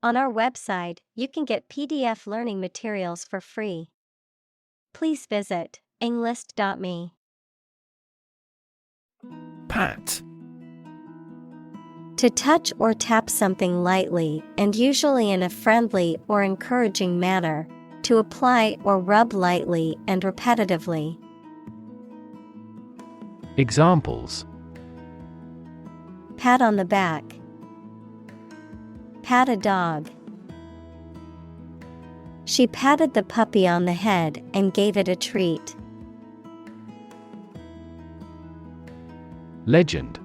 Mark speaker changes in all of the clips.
Speaker 1: On our website, you can get PDF learning materials for free. Please visit englist.me.
Speaker 2: Pat.
Speaker 1: To touch or tap something lightly and usually in a friendly or encouraging manner. To apply or rub lightly and repetitively.
Speaker 2: Examples:
Speaker 1: Pat on the back. Pat a dog. She patted the puppy on the head and gave it a treat.
Speaker 2: Legend.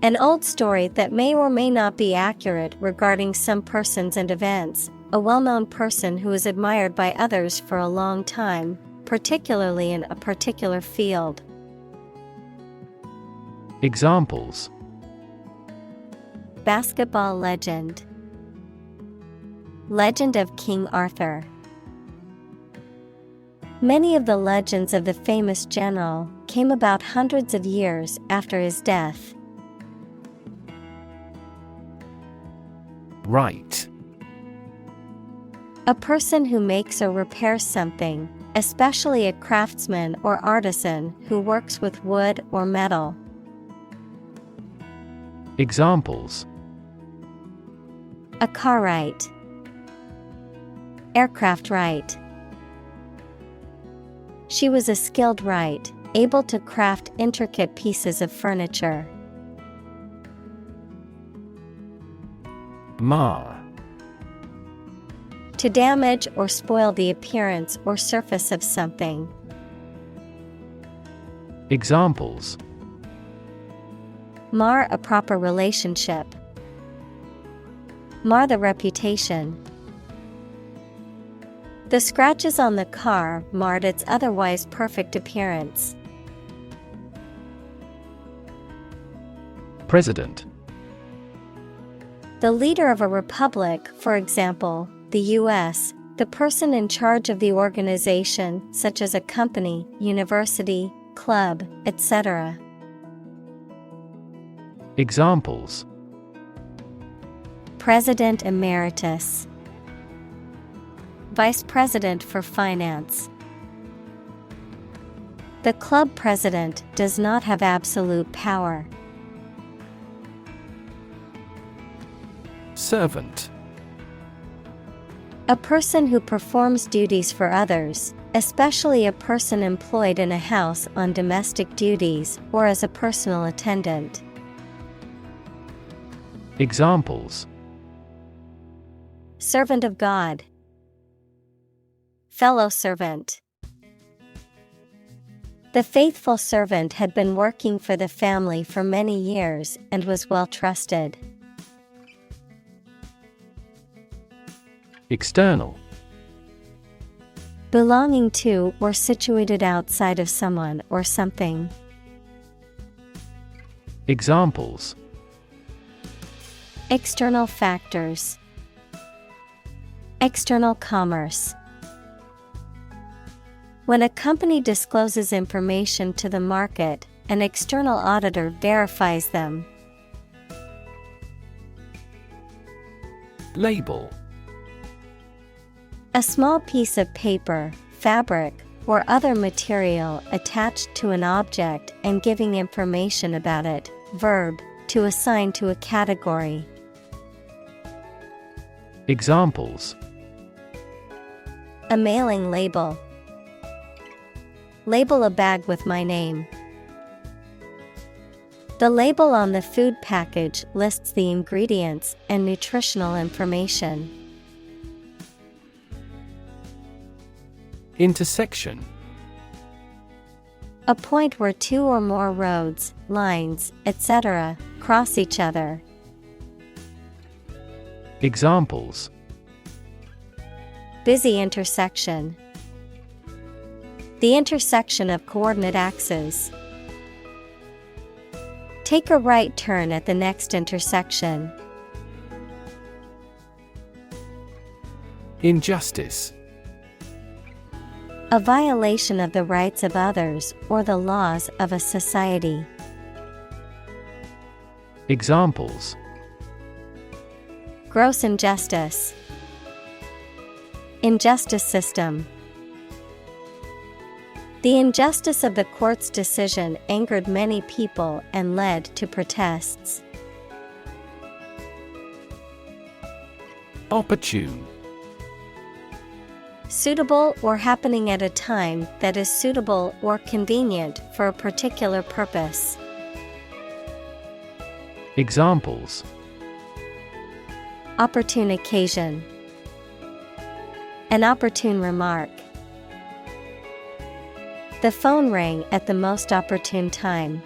Speaker 1: An old story that may or may not be accurate regarding some persons and events. A well-known person who is admired by others for a long time, particularly in a particular field.
Speaker 2: Examples:
Speaker 1: Basketball legend. Legend of King Arthur. Many of the legends of the famous general came about hundreds of years after his death.
Speaker 2: Right.
Speaker 1: A person who makes or repairs something, especially a craftsman or artisan who works with wood or metal.
Speaker 2: Examples:
Speaker 1: A car right. Aircraft right. She was a skilled right, able to craft intricate pieces of furniture.
Speaker 2: Mar.
Speaker 1: To damage or spoil the appearance or surface of something.
Speaker 2: Examples:
Speaker 1: Mar a proper relationship. Mar the reputation. The scratches on the car marred its otherwise perfect appearance.
Speaker 2: President.
Speaker 1: The leader of a republic, for example, the U.S., the person in charge of the organization, such as a company, university, club, etc.
Speaker 2: Examples:
Speaker 1: President Emeritus. Vice President for Finance. The club president does not have absolute power.
Speaker 2: Servant.
Speaker 1: A person who performs duties for others, especially a person employed in a house on domestic duties or as a personal attendant.
Speaker 2: Examples:
Speaker 1: Servant of God. Fellow servant. The faithful servant had been working for the family for many years and was well trusted.
Speaker 2: External.
Speaker 1: Belonging to or situated outside of someone or something.
Speaker 2: Examples:
Speaker 1: External factors. External commerce. When a company discloses information to the market, an external auditor verifies them.
Speaker 2: Label.
Speaker 1: A small piece of paper, fabric, or other material attached to an object and giving information about it. Verb, to assign to a category.
Speaker 2: Examples:
Speaker 1: A mailing label. Label a bag with my name. The label on the food package lists the ingredients and nutritional information.
Speaker 2: Intersection.
Speaker 1: A point where two or more roads, lines, etc. cross each other.
Speaker 2: Examples:
Speaker 1: Busy intersection. The intersection of coordinate axes. Take a right turn at the next intersection.
Speaker 2: Injustice.
Speaker 1: A violation of the rights of others or the laws of a society.
Speaker 2: Examples:
Speaker 1: Gross injustice. Injustice system. The injustice of the court's decision angered many people and led to protests.
Speaker 2: Opportune.
Speaker 1: Suitable or happening at a time that is suitable or convenient for a particular purpose.
Speaker 2: Examples:
Speaker 1: Opportune occasion. An opportune remark. The phone rang at the most opportune time.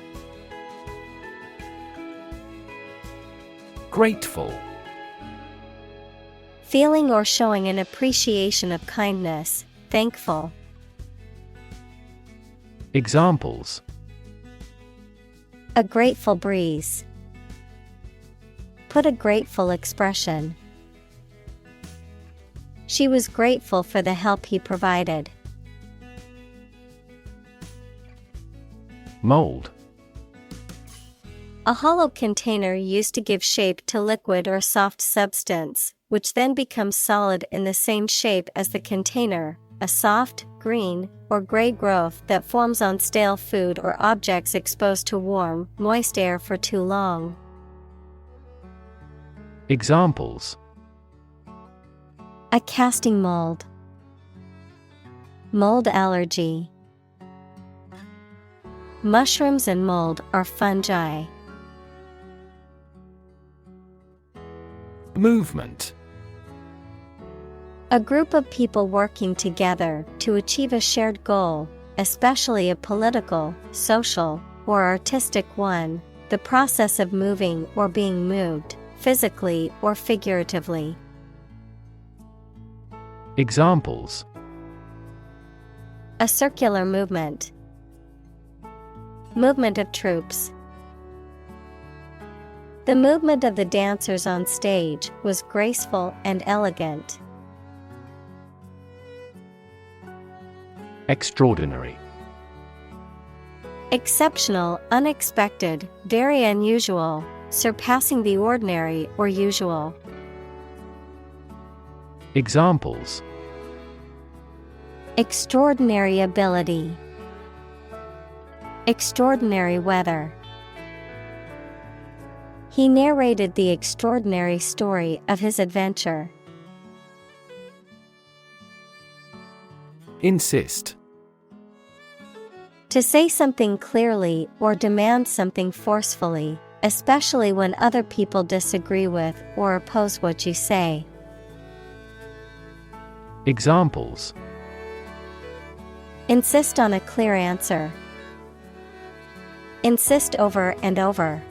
Speaker 2: Grateful.
Speaker 1: Feeling or showing an appreciation of kindness, thankful.
Speaker 2: Examples:
Speaker 1: A grateful breeze. Put a grateful expression. She was grateful for the help he provided.
Speaker 2: Mold.
Speaker 1: A hollow container used to give shape to liquid or soft substance, which then becomes solid in the same shape as the container, a soft, green, or gray growth that forms on stale food or objects exposed to warm, moist air for too long.
Speaker 2: Examples:
Speaker 1: A casting mold. Mold allergy. Mushrooms and mold are fungi.
Speaker 2: Movement.
Speaker 1: A group of people working together to achieve a shared goal, especially a political, social, or artistic one, the process of moving or being moved, physically or figuratively.
Speaker 2: Examples:
Speaker 1: A circular movement. Movement of troops. The movement of the dancers on stage was graceful and elegant.
Speaker 2: Extraordinary.
Speaker 1: Exceptional, unexpected, very unusual, surpassing the ordinary or usual.
Speaker 2: Examples:
Speaker 1: Extraordinary ability. Extraordinary weather. He narrated the extraordinary story of his adventure.
Speaker 2: Insist.
Speaker 1: To say something clearly or demand something forcefully, especially when other people disagree with or oppose what you say.
Speaker 2: Examples:
Speaker 1: Insist on a clear answer. Insist over and over.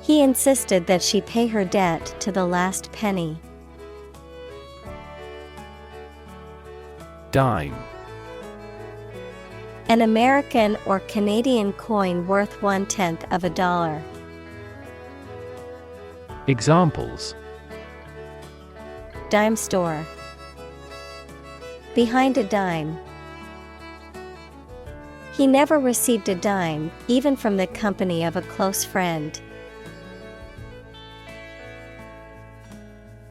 Speaker 1: He insisted that she pay her debt to the last penny.
Speaker 2: Dime.
Speaker 1: An American or Canadian coin worth 1/10 of a dollar.
Speaker 2: Examples:
Speaker 1: Dime store. Behind a dime. He never received a dime, even from the company of a close friend.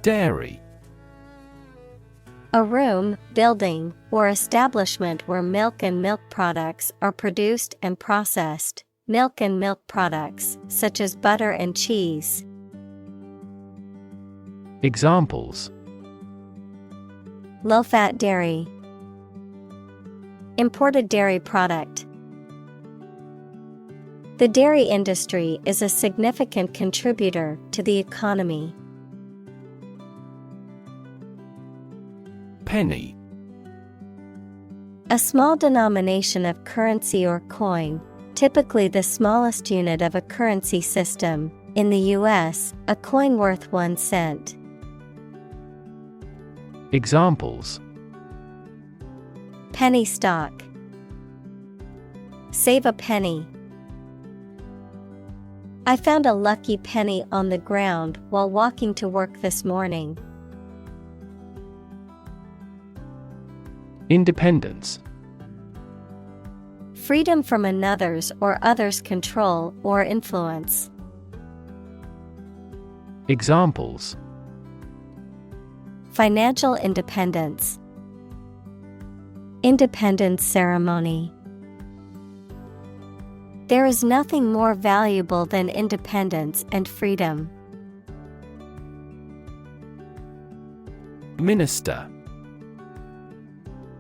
Speaker 2: Dairy.
Speaker 1: A room, building, or establishment where milk and milk products are produced and processed. Milk and milk products, such as butter and cheese.
Speaker 2: Examples:
Speaker 1: Low-fat dairy. Imported dairy product. The dairy industry is a significant contributor to the economy.
Speaker 2: Penny.
Speaker 1: A small denomination of currency or coin, typically the smallest unit of a currency system. In the U.S., a coin worth 1 cent.
Speaker 2: Examples:
Speaker 1: Penny stock. Save a penny. I found a lucky penny on the ground while walking to work this morning.
Speaker 2: Independence.
Speaker 1: Freedom from another's or others' control or influence.
Speaker 2: Examples:
Speaker 1: financial independence, independence ceremony. There is nothing more valuable than independence and freedom.
Speaker 2: Minister.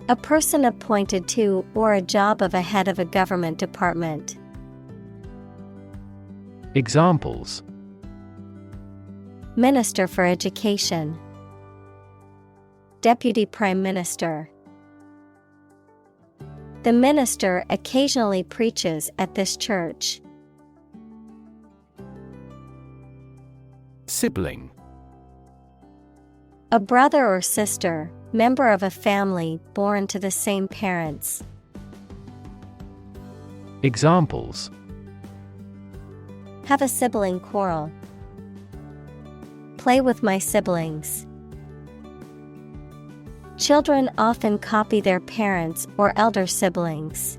Speaker 1: A person appointed to or a job of a head of a government department.
Speaker 2: Examples:
Speaker 1: Minister for Education, Deputy Prime Minister. The minister occasionally preaches at this church.
Speaker 2: Sibling.
Speaker 1: A brother or sister, member of a family born to the same parents.
Speaker 2: Examples:
Speaker 1: Have a sibling quarrel. Play with my siblings. Children often copy their parents or elder siblings.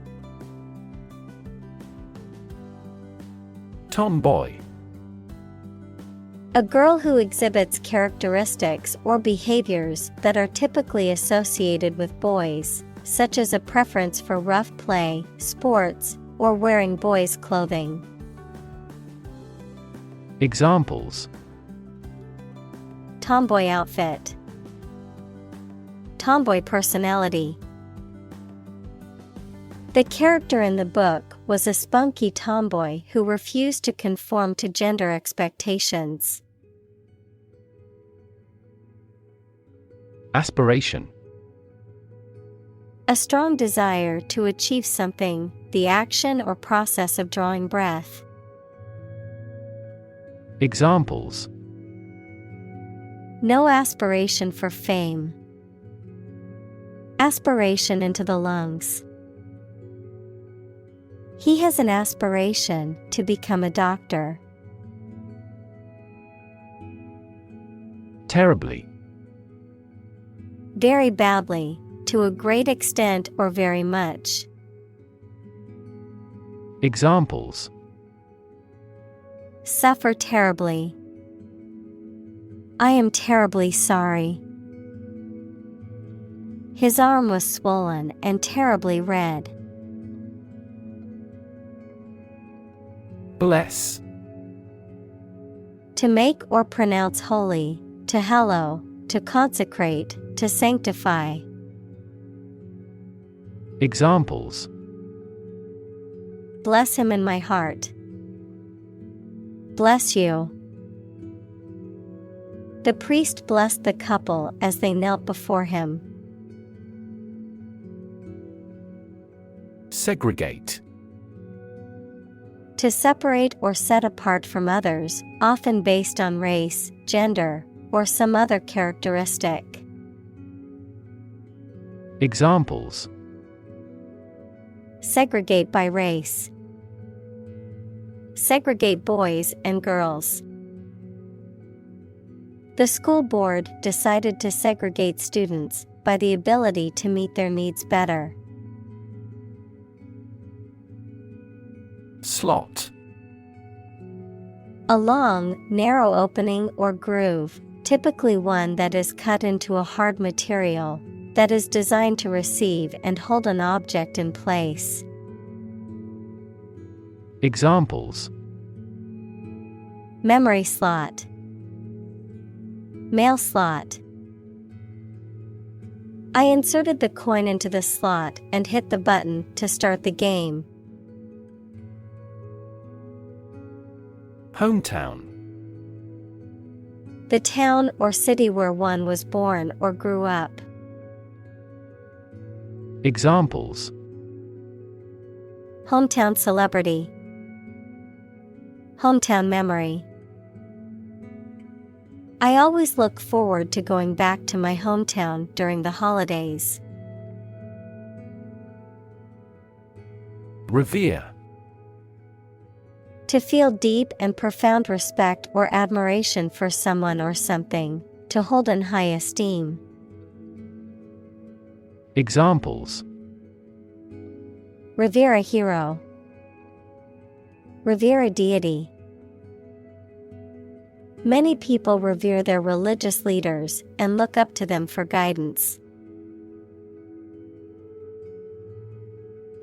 Speaker 2: Tomboy.
Speaker 1: A girl who exhibits characteristics or behaviors that are typically associated with boys, such as a preference for rough play, sports, or wearing boys' clothing.
Speaker 2: Examples:
Speaker 1: Tomboy outfit, tomboy personality. The character in the book was a spunky tomboy who refused to conform to gender expectations.
Speaker 2: Aspiration.
Speaker 1: A strong desire to achieve something, the action or process of drawing breath.
Speaker 2: Examples:
Speaker 1: No aspiration for fame. Aspiration into the lungs. He has an aspiration to become a doctor.
Speaker 2: Terribly.
Speaker 1: Very badly, to a great extent or very much.
Speaker 2: Examples:
Speaker 1: Suffer terribly. I am terribly sorry. His arm was swollen and terribly red.
Speaker 2: Bless.
Speaker 1: To make or pronounce holy, to hallow, to consecrate, to sanctify.
Speaker 2: Examples:
Speaker 1: Bless him in my heart. Bless you. The priest blessed the couple as they knelt before him.
Speaker 2: Segregate.
Speaker 1: To separate or set apart from others, often based on race, gender, or some other characteristic.
Speaker 2: Examples:
Speaker 1: Segregate by race. Segregate boys and girls. The school board decided to segregate students by the ability to meet their needs better.
Speaker 2: Slot.
Speaker 1: A long, narrow opening or groove, typically one that is cut into a hard material, that is designed to receive and hold an object in place.
Speaker 2: Examples:
Speaker 1: Memory slot. Mail slot. I inserted the coin into the slot and hit the button to start the game.
Speaker 2: Hometown.
Speaker 1: The town or city where one was born or grew up.
Speaker 2: Examples:
Speaker 1: Hometown celebrity. Hometown memory. I always look forward to going back to my hometown during the holidays.
Speaker 2: Revere.
Speaker 1: To feel deep and profound respect or admiration for someone or something, to hold in high esteem.
Speaker 2: Examples:
Speaker 1: Revere a hero. Revere a deity. Many people revere their religious leaders and look up to them for guidance.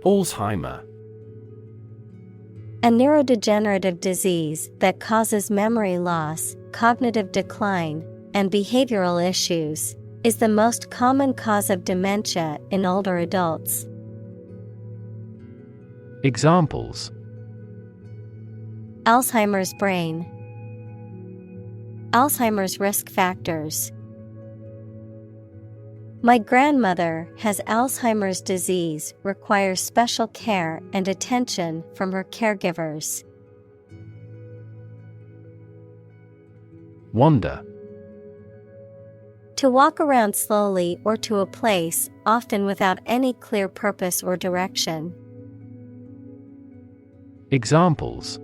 Speaker 2: Alzheimer.
Speaker 1: A neurodegenerative disease that causes memory loss, cognitive decline, and behavioral issues, is the most common cause of dementia in older adults.
Speaker 2: Examples:
Speaker 1: Alzheimer's brain. Alzheimer's risk factors. My grandmother has Alzheimer's disease, requires special care and attention from her caregivers.
Speaker 2: Wander.
Speaker 1: To walk around slowly or to a place, often without any clear purpose or direction.
Speaker 2: Examples: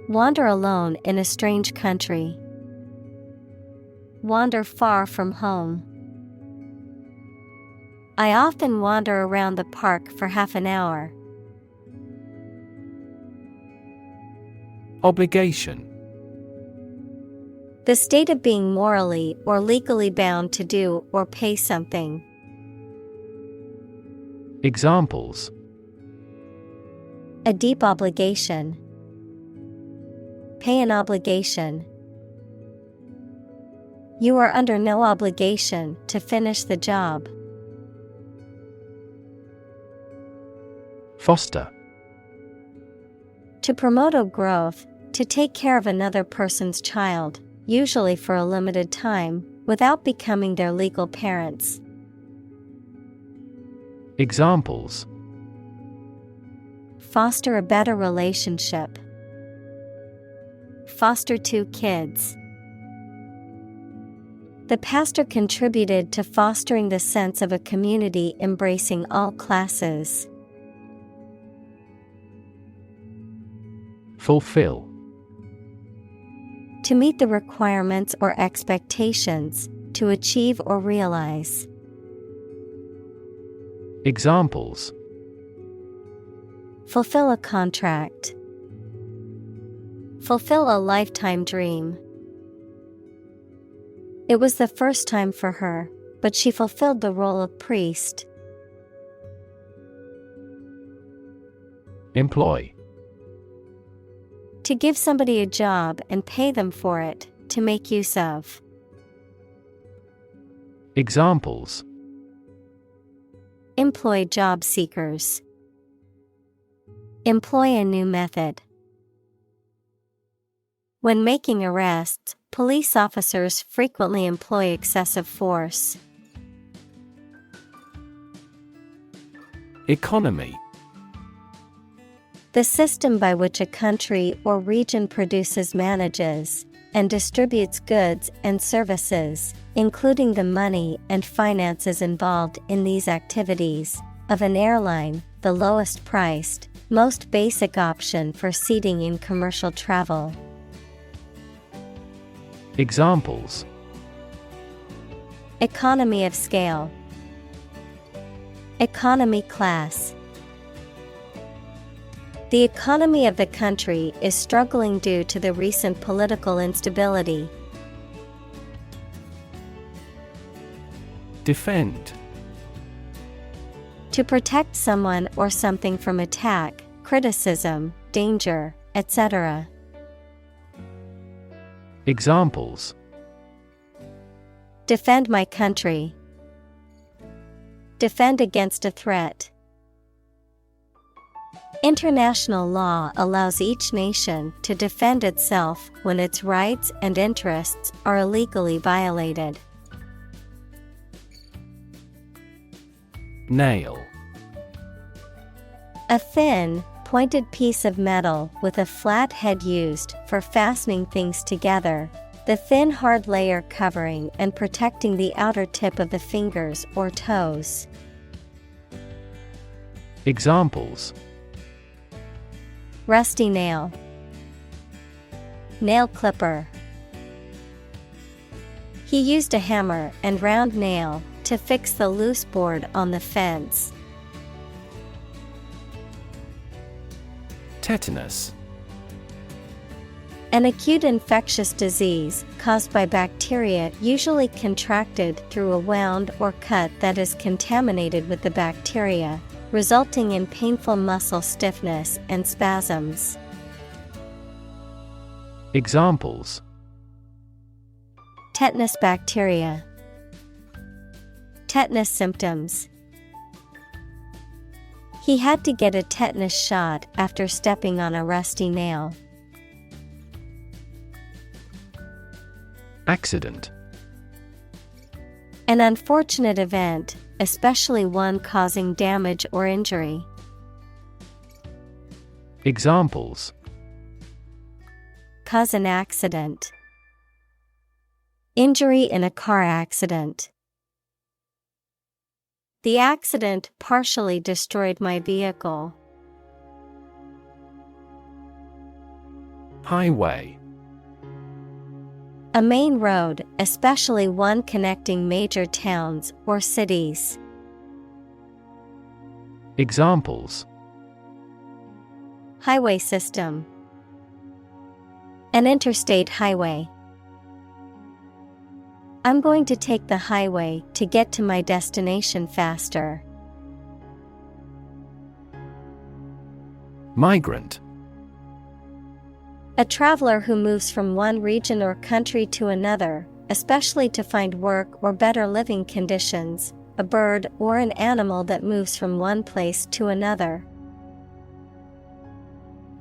Speaker 1: Wander alone in a strange country. Wander far from home. I often wander around the park for half an hour.
Speaker 2: Obligation.
Speaker 1: The state of being morally or legally bound to do or pay something.
Speaker 2: Examples:
Speaker 1: A deep obligation. Pay an obligation. You are under no obligation to finish the job.
Speaker 2: Foster.
Speaker 1: To promote growth, to take care of another person's child, usually for a limited time, without becoming their legal parents.
Speaker 2: Examples:
Speaker 1: Foster a better relationship. Foster 2 kids. The pastor contributed to fostering the sense of a community embracing all classes.
Speaker 2: Fulfill.
Speaker 1: To meet the requirements or expectations, to achieve or realize.
Speaker 2: Examples:
Speaker 1: Fulfill a contract. Fulfill a lifetime dream. It was the first time for her, but she fulfilled the role of priest.
Speaker 2: Employ.
Speaker 1: To give somebody a job and pay them for it, to make use of.
Speaker 2: Examples:
Speaker 1: Employ job seekers. Employ a new method. When making arrests, police officers frequently employ excessive force.
Speaker 2: Economy.
Speaker 1: The system by which a country or region produces, manages, and distributes goods and services, including the money and finances involved in these activities, of an airline, the lowest priced, most basic option for seating in commercial travel.
Speaker 2: Examples:
Speaker 1: Economy of scale. Economy class. The economy of the country is struggling due to the recent political instability.
Speaker 2: Defend.
Speaker 1: To protect someone or something from attack, criticism, danger, etc.
Speaker 2: Examples:
Speaker 1: Defend my country. Defend against a threat. International law allows each nation to defend itself when its rights and interests are illegally violated.
Speaker 2: Nail.
Speaker 1: A thin, pointed piece of metal with a flat head used for fastening things together, the thin hard layer covering and protecting the outer tip of the fingers or toes.
Speaker 2: Examples:
Speaker 1: Rusty nail. Nail clipper. He used a hammer and round nail to fix the loose board on the fence.
Speaker 2: Tetanus.
Speaker 1: An acute infectious disease caused by bacteria usually contracted through a wound or cut that is contaminated with the bacteria, resulting in painful muscle stiffness and spasms.
Speaker 2: Examples:
Speaker 1: tetanus bacteria, tetanus symptoms. He had to get a tetanus shot after stepping on a rusty nail.
Speaker 2: Accident.
Speaker 1: An unfortunate event, especially one causing damage or injury.
Speaker 2: Examples:
Speaker 1: cause an accident, injury in a car accident. The accident partially destroyed my vehicle.
Speaker 2: Highway.
Speaker 1: A main road, especially one connecting major towns or cities.
Speaker 2: Examples:
Speaker 1: highway system, an interstate highway. I'm going to take the highway to get to my destination faster.
Speaker 2: Migrant.
Speaker 1: A traveler who moves from one region or country to another, especially to find work or better living conditions, a bird or an animal that moves from one place to another.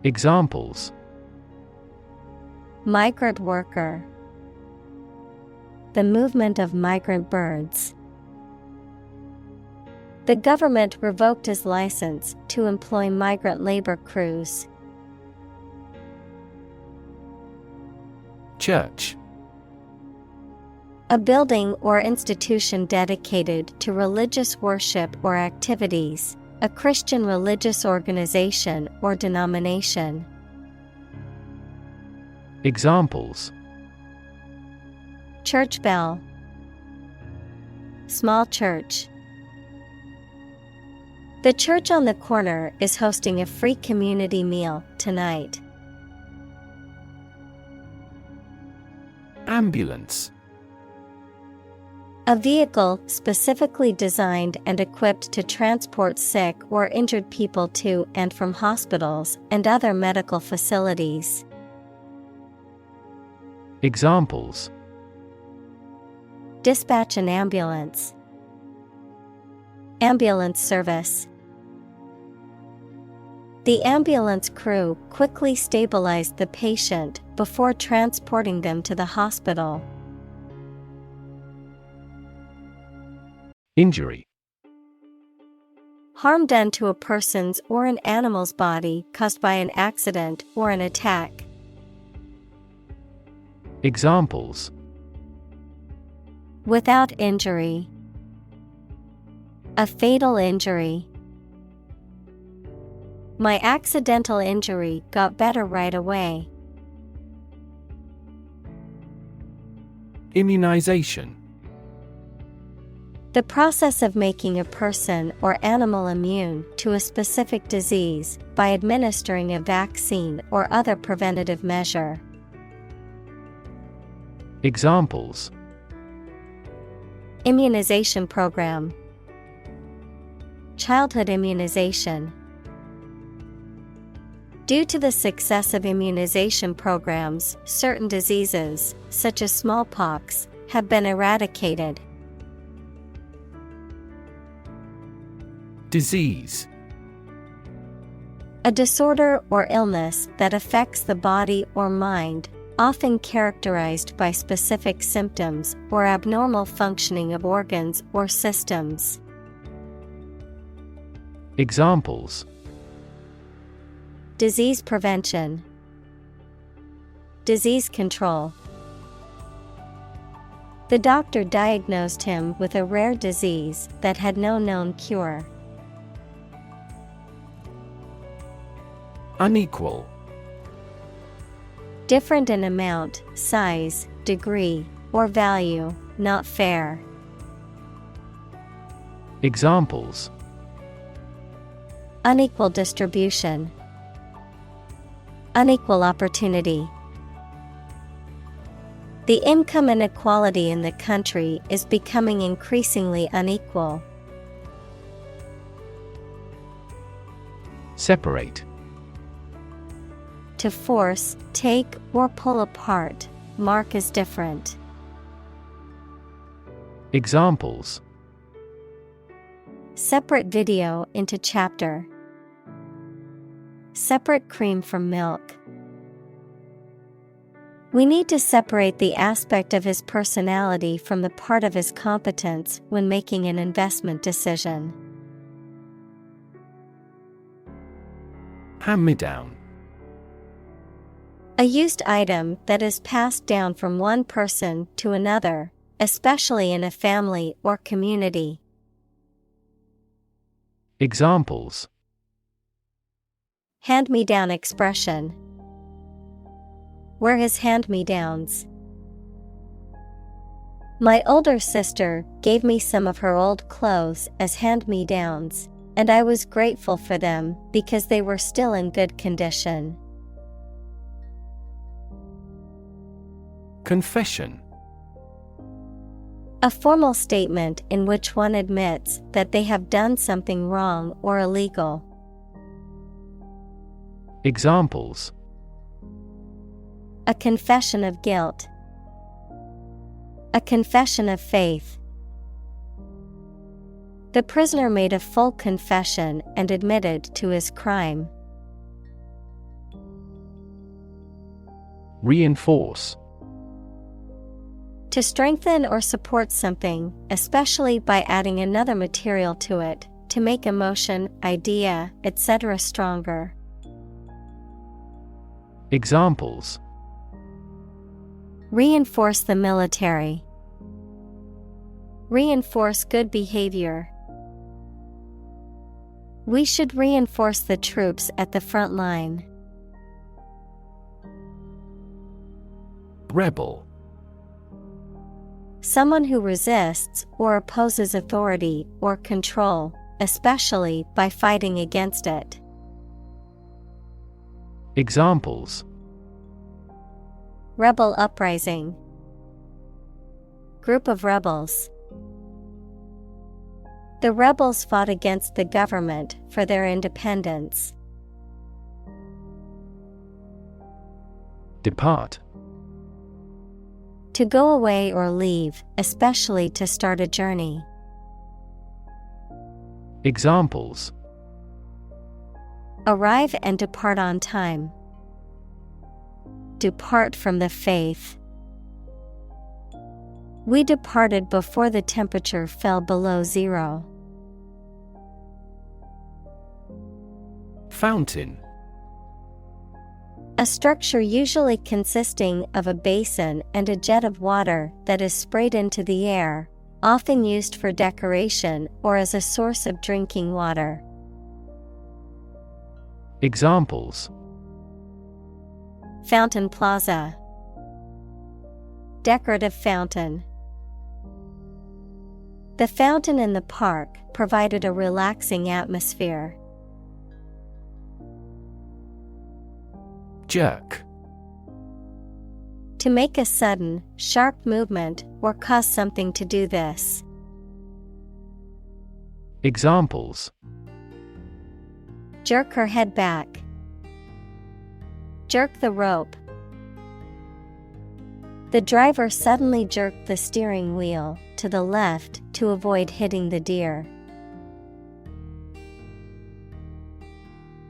Speaker 2: Examples:
Speaker 1: migrant worker, the movement of migrant birds. The government revoked his license to employ migrant labor crews.
Speaker 2: Church.
Speaker 1: A building or institution dedicated to religious worship or activities, a Christian religious organization or denomination.
Speaker 2: Examples:
Speaker 1: church bell, small church. The church on the corner is hosting a free community meal tonight.
Speaker 2: Ambulance.
Speaker 1: A vehicle specifically designed and equipped to transport sick or injured people to and from hospitals and other medical facilities.
Speaker 2: Examples:
Speaker 1: dispatch an ambulance, ambulance service. The ambulance crew quickly stabilized the patient before transporting them to the hospital.
Speaker 2: Injury.
Speaker 1: Harm done to a person's or an animal's body caused by an accident or an attack.
Speaker 2: Examples:
Speaker 1: without injury, a fatal injury. My accidental injury got better right away.
Speaker 2: Immunization.
Speaker 1: The process of making a person or animal immune to a specific disease by administering a vaccine or other preventative measure.
Speaker 2: Examples:
Speaker 1: immunization program, childhood immunization. Due to the success of immunization programs, certain diseases, such as smallpox, have been eradicated.
Speaker 2: Disease.
Speaker 1: A disorder or illness that affects the body or mind, often characterized by specific symptoms or abnormal functioning of organs or systems.
Speaker 2: Examples:
Speaker 1: disease prevention, disease control. The doctor diagnosed him with a rare disease that had no known cure.
Speaker 2: Unequal.
Speaker 1: Different in amount, size, degree, or value, not fair.
Speaker 2: Examples:
Speaker 1: unequal distribution, unequal opportunity. The income inequality in the country is becoming increasingly unequal.
Speaker 2: Separate.
Speaker 1: To force, take, or pull apart, mark as different.
Speaker 2: Examples:
Speaker 1: separate video into chapter, separate cream from milk. We need to separate the aspect of his personality from the part of his competence when making an investment decision.
Speaker 2: Hand-me-down.
Speaker 1: A used item that is passed down from one person to another, especially in a family or community.
Speaker 2: Examples:
Speaker 1: hand-me-down expression. Wear his hand-me-downs. My older sister gave me some of her old clothes as hand-me-downs, and I was grateful for them because they were still in good condition.
Speaker 2: Confession.
Speaker 1: A formal statement in which one admits that they have done something wrong or illegal.
Speaker 2: Examples:
Speaker 1: a confession of guilt. A confession of faith. The prisoner made a full confession and admitted to his crime.
Speaker 2: Reinforce.
Speaker 1: To strengthen or support something, especially by adding another material to it, to make a motion, idea, etc. stronger.
Speaker 2: Examples:
Speaker 1: reinforce the military. Reinforce good behavior. We should reinforce the troops at the front line.
Speaker 2: Rebel.
Speaker 1: Someone who resists or opposes authority or control, especially by fighting against it.
Speaker 2: Examples:
Speaker 1: rebel uprising. Group of rebels. The rebels fought against the government for their independence.
Speaker 2: Depart.
Speaker 1: To go away or leave, especially to start a journey.
Speaker 2: Examples:
Speaker 1: arrive and depart on time. Depart from the faith. We departed before the temperature fell below zero.
Speaker 2: Fountain.
Speaker 1: A structure usually consisting of a basin and a jet of water that is sprayed into the air, often used for decoration or as a source of drinking water.
Speaker 2: Examples:
Speaker 1: fountain plaza. Decorative fountain. The fountain in the park provided a relaxing atmosphere.
Speaker 2: Jerk.
Speaker 1: To make a sudden, sharp movement or cause something to do this.
Speaker 2: Examples:
Speaker 1: jerk her head back. Jerk the rope. The driver suddenly jerked the steering wheel to the left to avoid hitting the deer.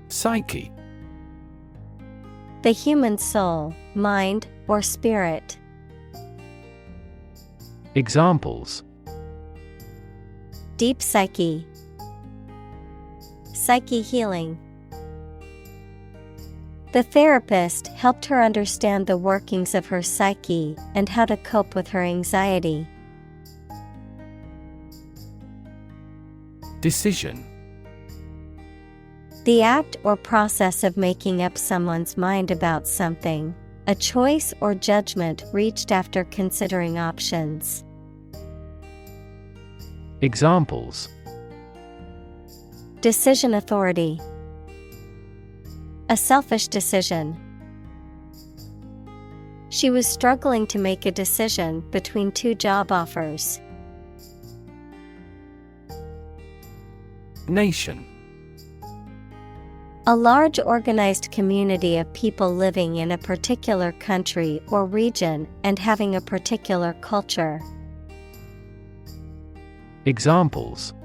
Speaker 2: Psyche.
Speaker 1: The human soul, mind, or spirit.
Speaker 2: Examples:
Speaker 1: deep psyche. Psyche healing. The therapist helped her understand the workings of her psyche and how to cope with her anxiety.
Speaker 2: Decision.
Speaker 1: The act or process of making up someone's mind about something, a choice or judgment reached after considering options.
Speaker 2: Examples:
Speaker 1: decision authority. A selfish decision. She was struggling to make a decision between two job offers.
Speaker 2: Nation.
Speaker 1: A large organized community of people living in a particular country or region and having a particular culture.
Speaker 2: Examples: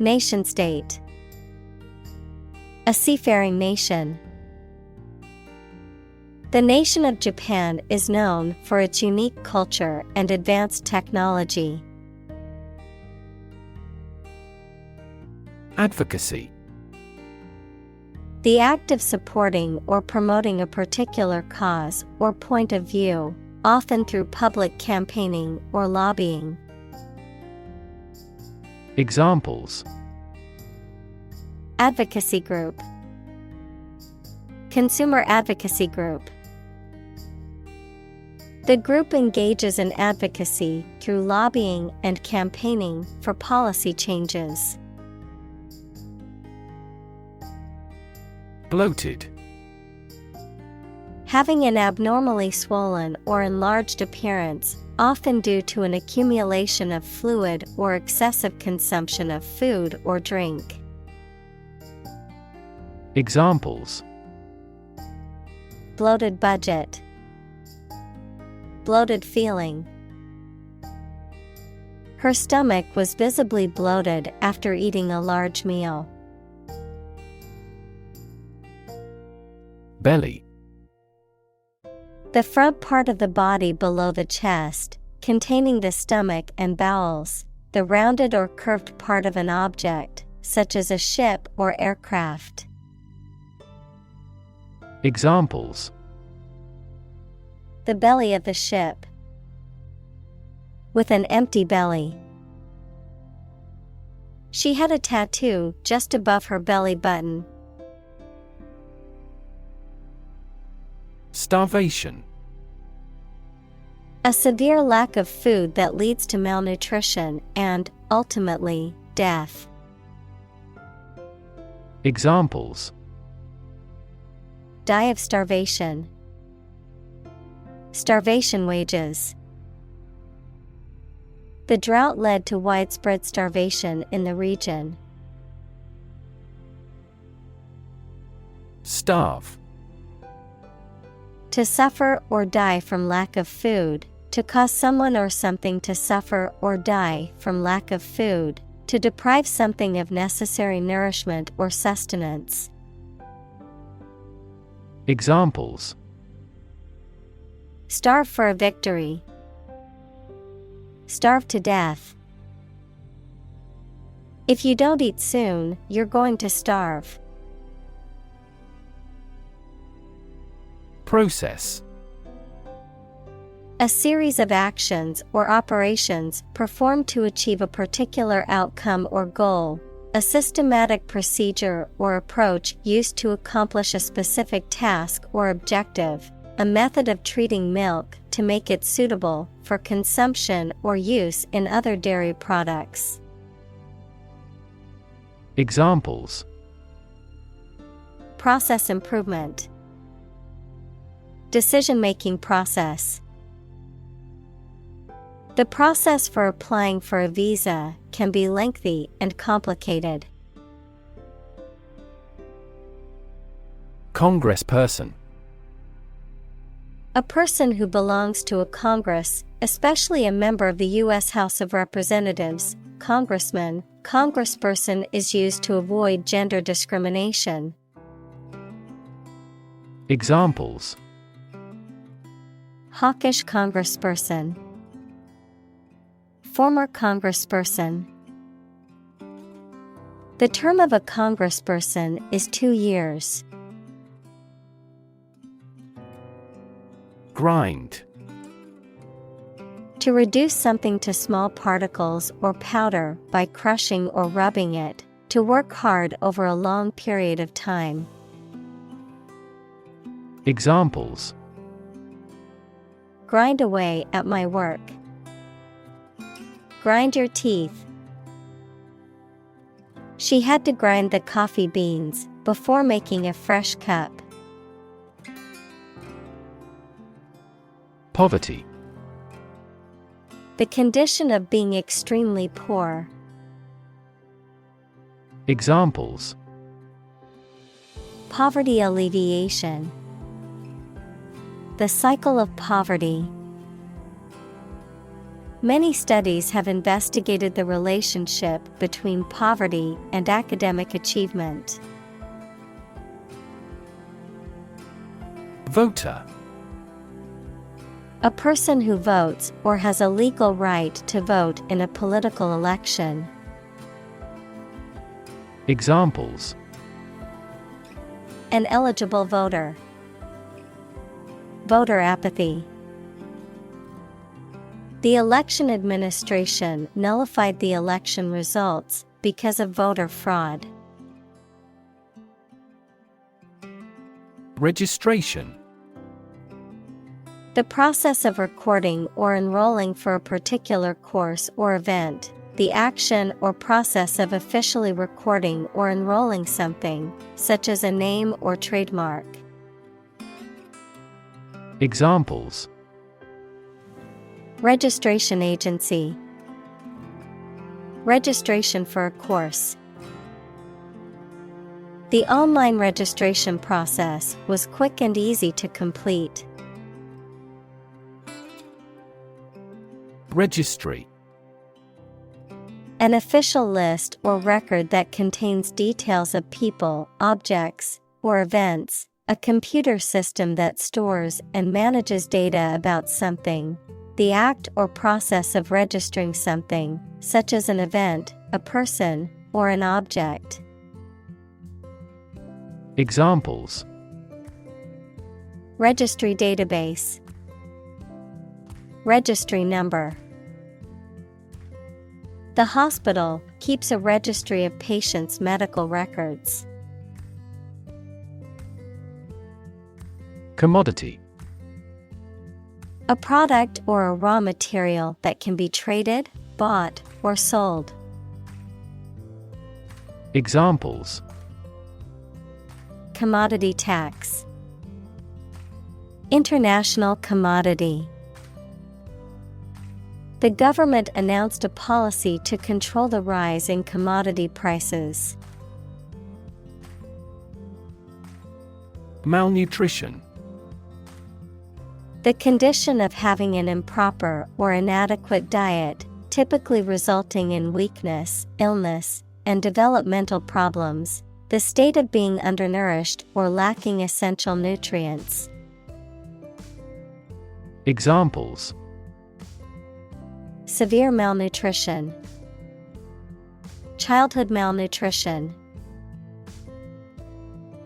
Speaker 1: Nation-state. A seafaring nation. The nation of Japan is known for its unique culture and advanced technology.
Speaker 2: Advocacy.
Speaker 1: The act of supporting or promoting a particular cause or point of view, often through public campaigning or lobbying.
Speaker 2: Examples:
Speaker 1: Advocacy group. Consumer advocacy group. The group engages in advocacy through lobbying and campaigning for policy changes.
Speaker 2: Bloated.
Speaker 1: Having an abnormally swollen or enlarged appearance, often due to an accumulation of fluid or excessive consumption of food or drink.
Speaker 2: Examples:
Speaker 1: Bloated budget. Bloated feeling. Her stomach was visibly bloated after eating a large meal.
Speaker 2: Belly.
Speaker 1: The front part of the body below the chest, containing the stomach and bowels, the rounded or curved part of an object, such as a ship or aircraft.
Speaker 2: Examples:
Speaker 1: The belly of the ship. With an empty belly. She had a tattoo just above her belly button.
Speaker 2: Starvation.
Speaker 1: A severe lack of food that leads to malnutrition and, ultimately, death.
Speaker 2: Examples:
Speaker 1: Die of starvation. Starvation wages. The drought led to widespread starvation in the region.
Speaker 2: Starve.
Speaker 1: To suffer or die from lack of food, to cause someone or something to suffer or die from lack of food, to deprive something of necessary nourishment or sustenance.
Speaker 2: Examples:
Speaker 1: Starve for a victory. Starve to death. If you don't eat soon, you're going to starve.
Speaker 2: Process.
Speaker 1: A series of actions or operations performed to achieve a particular outcome or goal. A systematic procedure or approach used to accomplish a specific task or objective. A method of treating milk to make it suitable for consumption or use in other dairy products.
Speaker 2: Examples:
Speaker 1: Process improvement. Decision-making process. The process for applying for a visa can be lengthy and complicated.
Speaker 2: Congressperson.
Speaker 1: A person who belongs to a Congress, especially a member of the U.S. House of Representatives, congressman. Congressperson is used to avoid gender discrimination.
Speaker 2: Examples:
Speaker 1: Hawkish congressperson. Former congressperson. The term of a congressperson is 2 years.
Speaker 2: Grind.
Speaker 1: To reduce something to small particles or powder by crushing or rubbing it, to work hard over a long period of time.
Speaker 2: Examples:
Speaker 1: Grind away at my work. Grind your teeth. She had to grind the coffee beans before making a fresh cup.
Speaker 2: Poverty.
Speaker 1: The condition of being extremely poor.
Speaker 2: Examples:
Speaker 1: Poverty alleviation. The cycle of poverty. Many studies have investigated the relationship between poverty and academic achievement.
Speaker 2: Voter.
Speaker 1: A person who votes or has a legal right to vote in a political election.
Speaker 2: Examples:
Speaker 1: An eligible voter. Voter apathy. The election administration nullified the election results because of voter fraud.
Speaker 2: Registration.
Speaker 1: The process of recording or enrolling for a particular course or event. The action or process of officially recording or enrolling something, such as a name or trademark.
Speaker 2: Examples:
Speaker 1: Registration agency. Registration for a course. The online registration process was quick and easy to complete.
Speaker 2: Registry.
Speaker 1: An official list or record that contains details of people, objects, or events, a computer system that stores and manages data about something. The act or process of registering something, such as an event, a person, or an object.
Speaker 2: Examples:
Speaker 1: Registry database. Registry number. The hospital keeps a registry of patients' medical records.
Speaker 2: Commodity.
Speaker 1: A product or a raw material that can be traded, bought, or sold.
Speaker 2: Examples:
Speaker 1: Commodity tax. International commodity. The government announced a policy to control the rise in commodity prices.
Speaker 2: Malnutrition.
Speaker 1: The condition of having an improper or inadequate diet, typically resulting in weakness, illness, and developmental problems. The state of being undernourished or lacking essential nutrients.
Speaker 2: Examples:
Speaker 1: Severe malnutrition. Childhood malnutrition.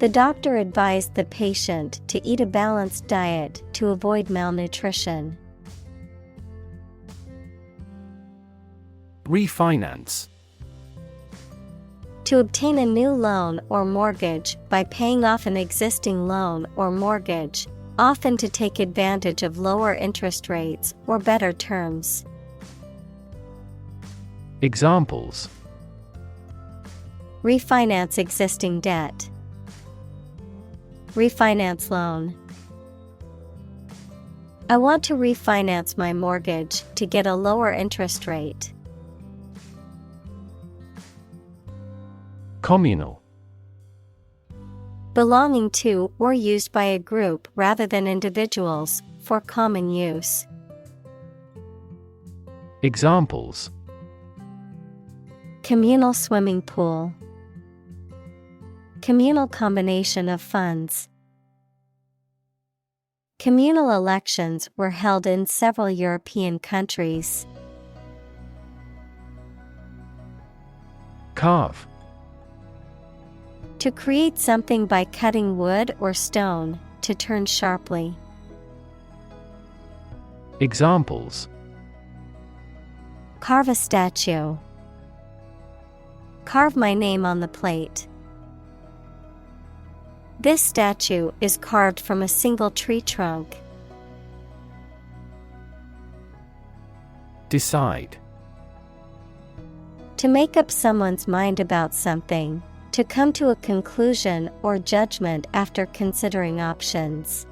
Speaker 1: The doctor advised the patient to eat a balanced diet to avoid malnutrition.
Speaker 2: Refinance.
Speaker 1: To obtain a new loan or mortgage by paying off an existing loan or mortgage, often to take advantage of lower interest rates or better terms.
Speaker 2: Examples:
Speaker 1: Refinance existing debt. Refinance loan. I want to refinance my mortgage to get a lower interest rate.
Speaker 2: Communal.
Speaker 1: Belonging to or used by a group rather than individuals, for common use.
Speaker 2: Examples:
Speaker 1: Communal swimming pool. Communal combination of funds. Communal elections were held in several European countries.
Speaker 2: Carve.
Speaker 1: To create something by cutting wood or stone, to turn sharply.
Speaker 2: Examples:
Speaker 1: Carve a statue. Carve my name on the plate. This statue is carved from a single tree trunk.
Speaker 2: Decide.
Speaker 1: To make up someone's mind about something, to come to a conclusion or judgment after considering options.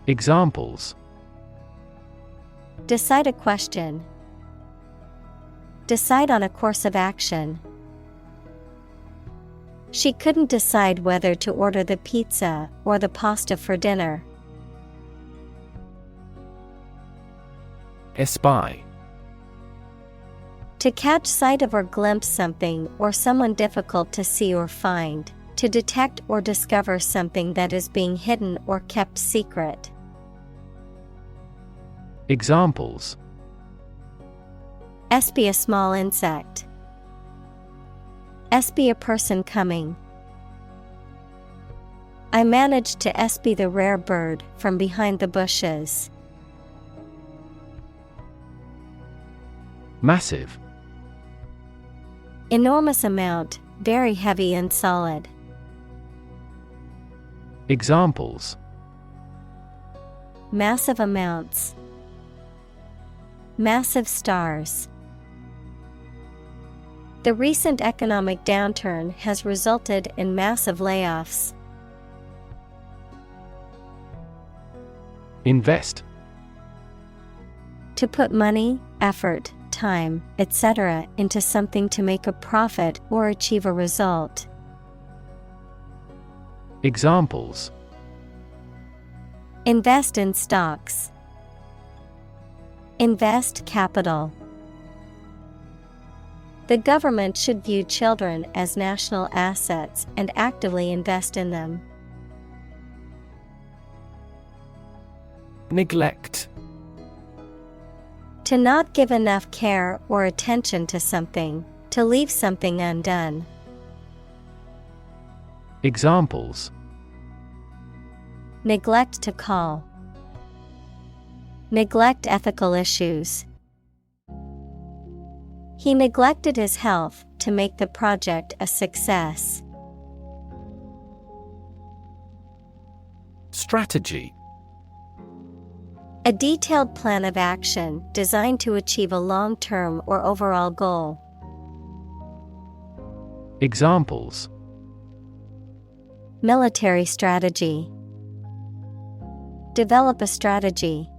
Speaker 2: Examples:
Speaker 1: decide a question. Decide on a course of action. She couldn't decide whether to order the pizza or the pasta for dinner.
Speaker 2: Espy.
Speaker 1: To catch sight of or glimpse something or someone difficult to see or find. To detect or discover something that is being hidden or kept secret.
Speaker 2: Examples:
Speaker 1: espy a small insect. Espy a person coming. I managed to espy the rare bird from behind the bushes.
Speaker 2: Massive.
Speaker 1: Enormous amount, very heavy and solid.
Speaker 2: Examples:
Speaker 1: massive amounts. Massive stars. The recent economic downturn has resulted in massive layoffs.
Speaker 2: Invest.
Speaker 1: To put money, effort, time, etc. into something to make a profit or achieve a result.
Speaker 2: Examples:
Speaker 1: invest in stocks. Invest capital. The government should view children as national assets and actively invest in them.
Speaker 2: Neglect.
Speaker 1: To not give enough care or attention to something, to leave something undone.
Speaker 2: Examples:
Speaker 1: neglect to call. Neglect ethical issues. He neglected his health to make the project a success.
Speaker 2: Strategy.
Speaker 1: A detailed plan of action designed to achieve a long-term or overall goal.
Speaker 2: Examples:
Speaker 1: military strategy. Develop a strategy.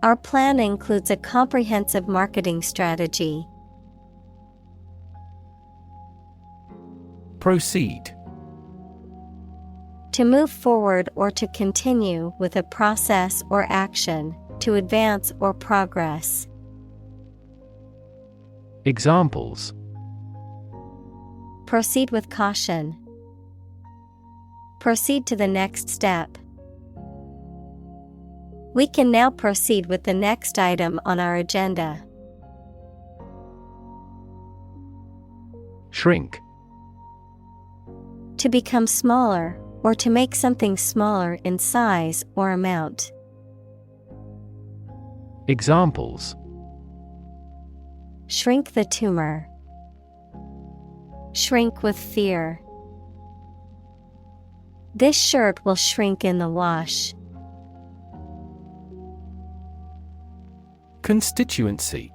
Speaker 1: Our plan includes a comprehensive marketing strategy.
Speaker 2: Proceed.
Speaker 1: To move forward or to continue with a process or action, to advance or progress.
Speaker 2: Examples:
Speaker 1: proceed with caution. Proceed to the next step. We can now proceed with the next item on our agenda.
Speaker 2: Shrink.
Speaker 1: To become smaller, or to make something smaller in size or amount.
Speaker 2: Examples:
Speaker 1: shrink the tumor. Shrink with fear. This shirt will shrink in the wash.
Speaker 2: Constituency.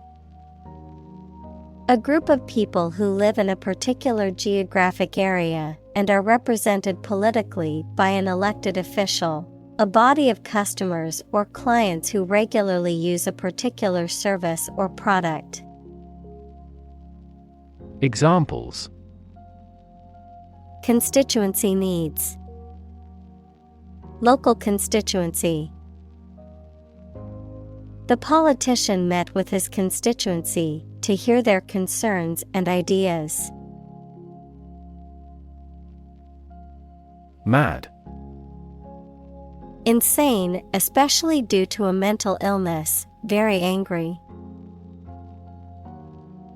Speaker 1: A group of people who live in a particular geographic area and are represented politically by an elected official. A body of customers or clients who regularly use a particular service or product.
Speaker 2: Examples:
Speaker 1: constituency needs. Local constituency. The politician met with his constituency to hear their concerns and ideas.
Speaker 2: Mad.
Speaker 1: Insane, especially due to a mental illness, very angry.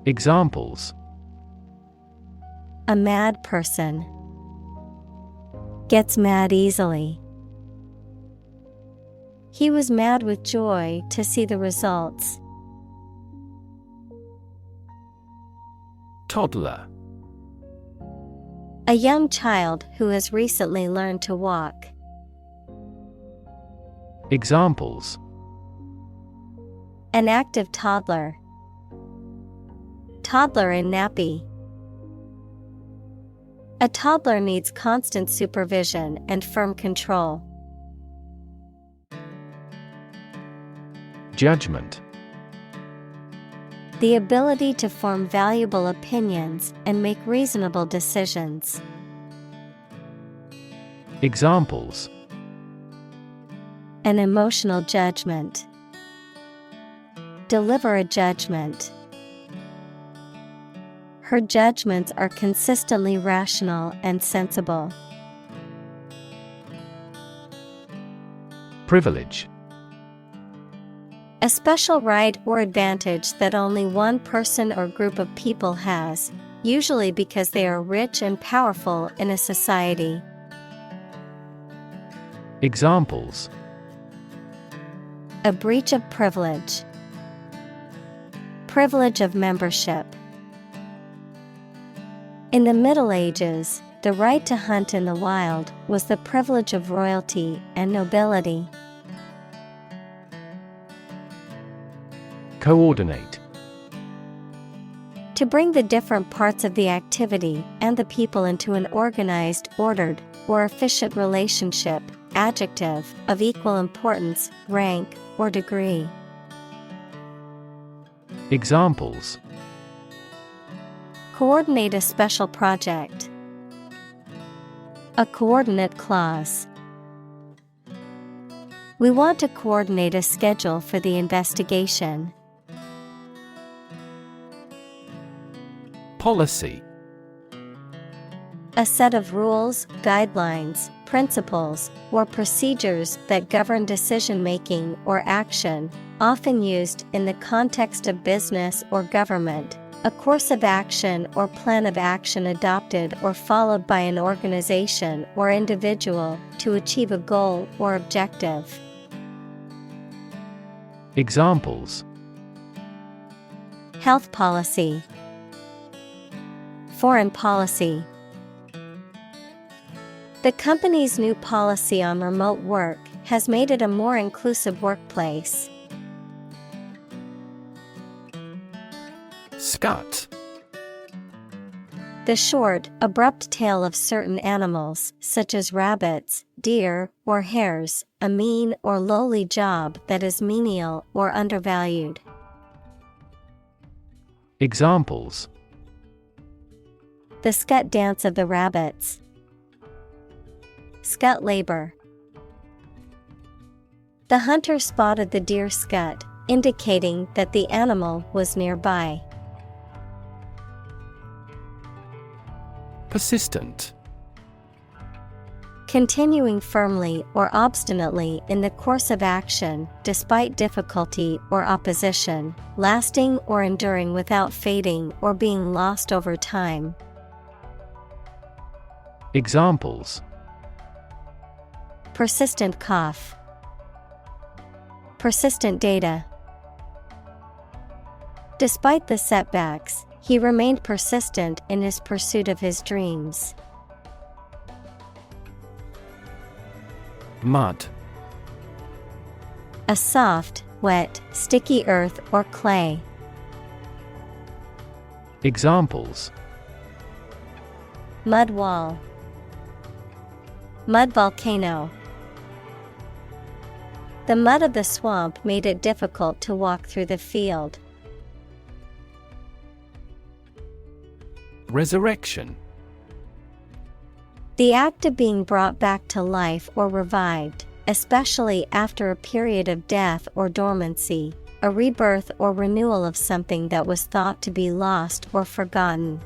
Speaker 2: Examples:
Speaker 1: A mad person. Gets mad easily. He was mad with joy to see the results.
Speaker 2: Toddler.
Speaker 1: A young child who has recently learned to walk.
Speaker 2: Examples:
Speaker 1: An active toddler. Toddler in nappy. A toddler needs constant supervision and firm control.
Speaker 2: Judgment.
Speaker 1: The ability to form valuable opinions and make reasonable decisions.
Speaker 2: Examples:
Speaker 1: An emotional judgment. Deliver a judgment. Her judgments are consistently rational and sensible.
Speaker 2: Privilege.
Speaker 1: A special right or advantage that only one person or group of people has, usually because they are rich and powerful in a society.
Speaker 2: Examples:
Speaker 1: A breach of privilege. Privilege of membership. In the Middle Ages, the right to hunt in the wild was the privilege of royalty and nobility.
Speaker 2: Coordinate.
Speaker 1: To bring the different parts of the activity and the people into an organized, ordered, or efficient relationship. Adjective, of equal importance, rank, or degree.
Speaker 2: Examples:
Speaker 1: Coordinate a special project. A coordinate clause. We want to coordinate a schedule for the investigation.
Speaker 2: Policy.
Speaker 1: A set of rules, guidelines, principles, or procedures that govern decision-making or action, often used in the context of business or government. A course of action or plan of action adopted or followed by an organization or individual to achieve a goal or objective.
Speaker 2: Examples:
Speaker 1: Health policy. Foreign policy. The company's new policy on remote work has made it a more inclusive workplace.
Speaker 2: Scut.
Speaker 1: The short, abrupt tail of certain animals, such as rabbits, deer, or hares, a mean or lowly job that is menial or undervalued.
Speaker 2: Examples:
Speaker 1: The scut dance of the rabbits. Scut labor. The hunter spotted the deer scut, indicating that the animal was nearby.
Speaker 2: Persistent.
Speaker 1: Continuing firmly or obstinately in the course of action, despite difficulty or opposition, lasting or enduring without fading or being lost over time.
Speaker 2: Examples:
Speaker 1: Persistent cough. Persistent data. Despite the setbacks, he remained persistent in his pursuit of his dreams.
Speaker 2: Mud.
Speaker 1: A soft, wet, sticky earth or clay.
Speaker 2: Examples:
Speaker 1: Mud wall. Mud volcano. The mud of the swamp made it difficult to walk through the field.
Speaker 2: Resurrection.
Speaker 1: The act of being brought back to life or revived, especially after a period of death or dormancy, a rebirth or renewal of something that was thought to be lost or forgotten.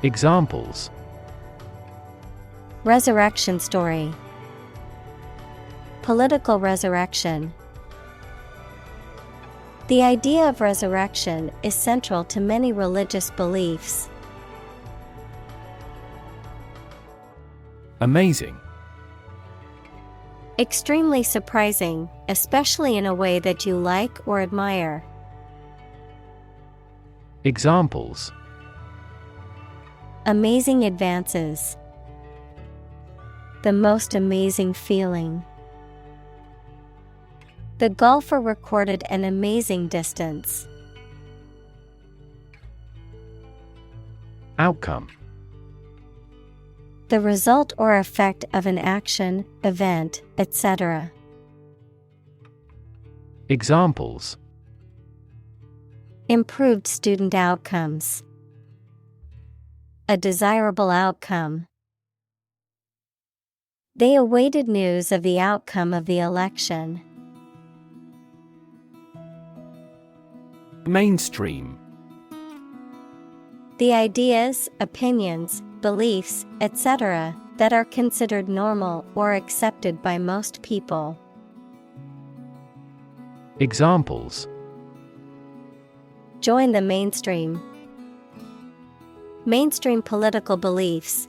Speaker 2: Examples:
Speaker 1: Resurrection story. Political resurrection. The idea of resurrection is central to many religious beliefs.
Speaker 2: Amazing.
Speaker 1: Extremely surprising, especially in a way that you like or admire.
Speaker 2: Examples:
Speaker 1: Amazing advances. The most amazing feeling. The golfer recorded an amazing distance.
Speaker 2: Outcome.
Speaker 1: The result or effect of an action, event, etc.
Speaker 2: Examples:
Speaker 1: improved student outcomes, a desirable outcome. They awaited news of the outcome of the election.
Speaker 2: Mainstream:
Speaker 1: The ideas, opinions, beliefs, etc., that are considered normal or accepted by most people.
Speaker 2: Examples:
Speaker 1: join the mainstream. Mainstream political beliefs.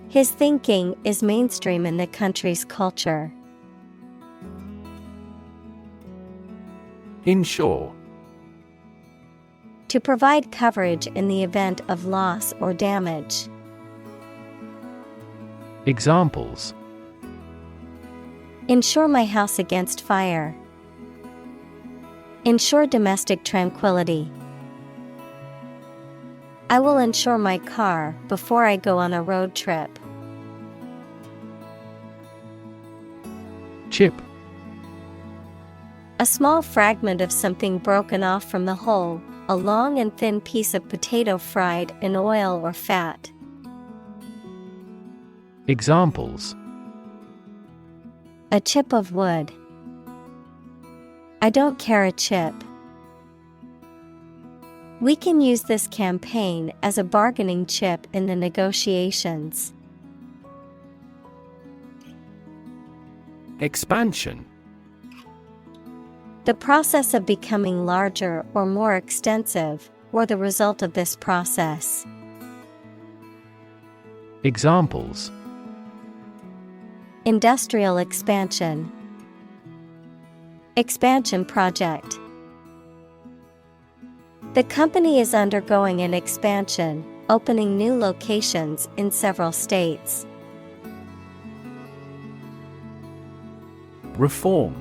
Speaker 1: His thinking is mainstream in the country's culture.
Speaker 2: Insure:
Speaker 1: to provide coverage in the event of loss or damage.
Speaker 2: Examples:
Speaker 1: insure my house against fire. Ensure domestic tranquility. I will insure my car before I go on a road trip.
Speaker 2: Chip:
Speaker 1: a small fragment of something broken off from the whole, a long and thin piece of potato fried in oil or fat.
Speaker 2: Examples:
Speaker 1: a chip of wood. I don't care a chip. We can use this campaign as a bargaining chip in the negotiations.
Speaker 2: Expansion:
Speaker 1: the process of becoming larger or more extensive, or the result of this process.
Speaker 2: Examples:
Speaker 1: industrial expansion. Expansion project. The company is undergoing an expansion, opening new locations in several states.
Speaker 2: Reform: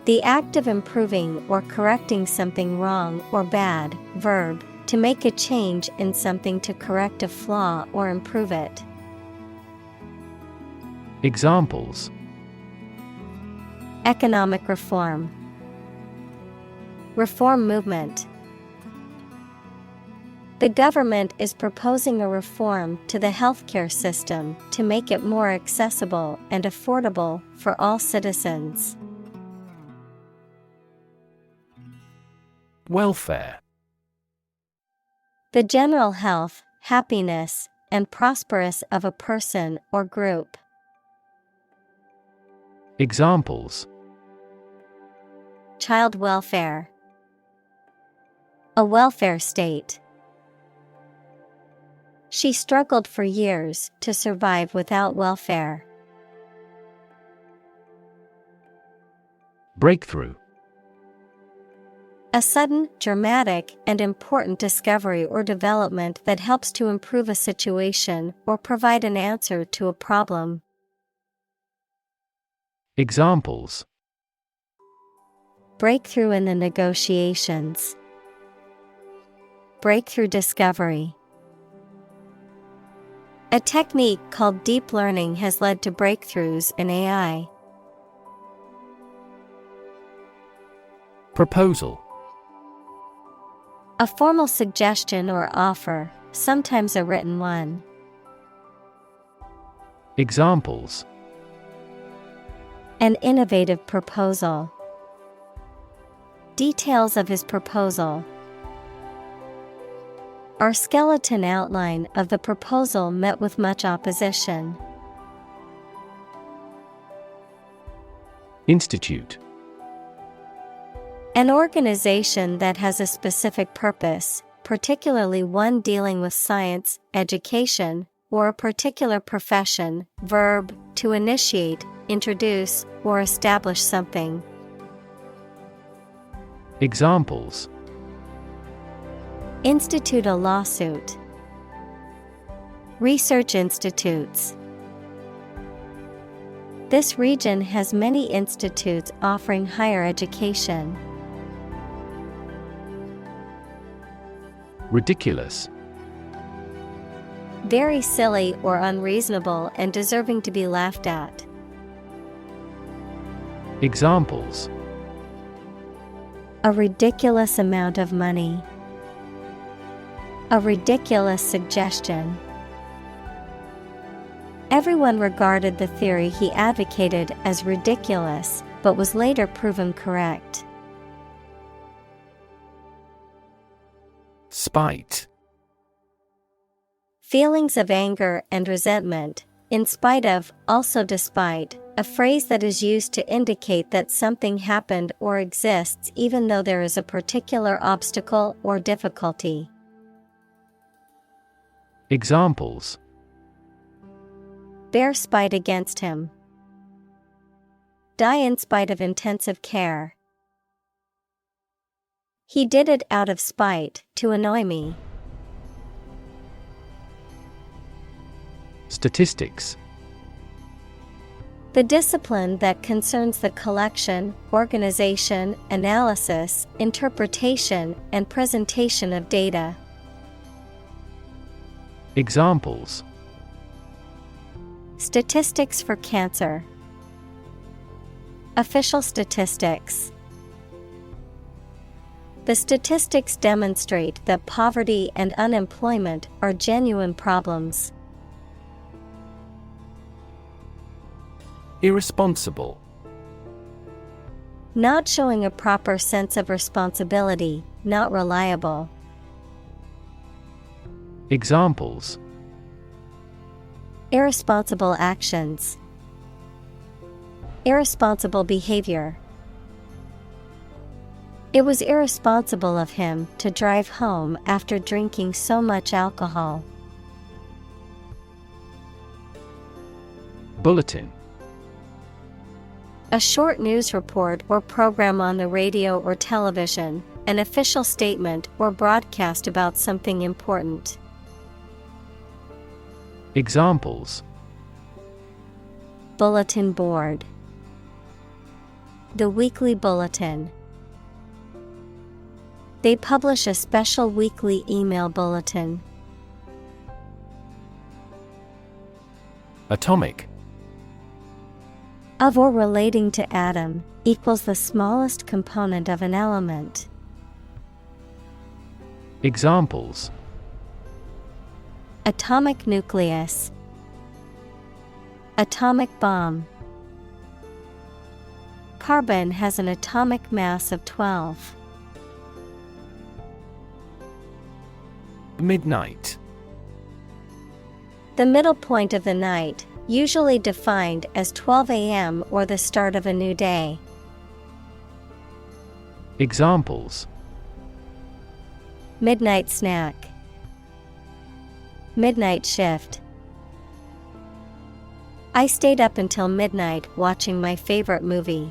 Speaker 1: the act of improving or correcting something wrong or bad. Verb, to make a change in something to correct a flaw or improve it.
Speaker 2: Examples:
Speaker 1: economic reform. Reform movement. The government is proposing a reform to the healthcare system to make it more accessible and affordable for all citizens.
Speaker 2: Welfare:
Speaker 1: the general health, happiness, and prosperous of a person or group.
Speaker 2: Examples:
Speaker 1: child welfare. A welfare state. She struggled for years to survive without welfare.
Speaker 2: Breakthrough:
Speaker 1: a sudden, dramatic, and important discovery or development that helps to improve a situation or provide an answer to a problem.
Speaker 2: Examples:
Speaker 1: breakthrough in the negotiations. Breakthrough discovery. A technique called deep learning has led to breakthroughs in AI.
Speaker 2: Proposal:
Speaker 1: a formal suggestion or offer, sometimes a written one.
Speaker 2: Examples:
Speaker 1: an innovative proposal. Details of his proposal. Our skeleton outline of the proposal met with much opposition.
Speaker 2: Institute:
Speaker 1: an organization that has a specific purpose, particularly one dealing with science, education, or a particular profession. Verb, to initiate, introduce, or establish something.
Speaker 2: Examples:
Speaker 1: institute a lawsuit. Research institutes. This region has many institutes offering higher education.
Speaker 2: Ridiculous:
Speaker 1: very silly or unreasonable and deserving to be laughed at.
Speaker 2: Examples:
Speaker 1: a ridiculous amount of money. A ridiculous suggestion. Everyone regarded the theory he advocated as ridiculous, but was later proven correct.
Speaker 2: Spite.
Speaker 1: Feelings of anger and resentment, in spite of, also despite, a phrase that is used to indicate that something happened or exists even though there is a particular obstacle or difficulty.
Speaker 2: Examples:
Speaker 1: bear spite against him. Die in spite of intensive care. He did it out of spite, to annoy me.
Speaker 2: Statistics.
Speaker 1: The discipline that concerns the collection, organization, analysis, interpretation, and presentation of data.
Speaker 2: Examples:
Speaker 1: statistics for cancer. Official statistics. The statistics demonstrate that poverty and unemployment are genuine problems.
Speaker 2: Irresponsible.
Speaker 1: Not showing a proper sense of responsibility, not reliable.
Speaker 2: Examples:
Speaker 1: irresponsible actions. Irresponsible behavior. It was irresponsible of him to drive home after drinking so much alcohol.
Speaker 2: Bulletin.
Speaker 1: A short news report or program on the radio or television, an official statement or broadcast about something important.
Speaker 2: Examples:
Speaker 1: bulletin board. The weekly bulletin. They publish a special weekly email bulletin.
Speaker 2: Atomic.
Speaker 1: Of or relating to atom, equals the smallest component of an element.
Speaker 2: Examples:
Speaker 1: atomic nucleus. Atomic bomb. Carbon has an atomic mass of 12.
Speaker 2: Midnight.
Speaker 1: The middle point of the night, usually defined as 12 a.m. or the start of a new day.
Speaker 2: Examples:
Speaker 1: midnight snack. Midnight shift. I stayed up until midnight watching my favorite movie.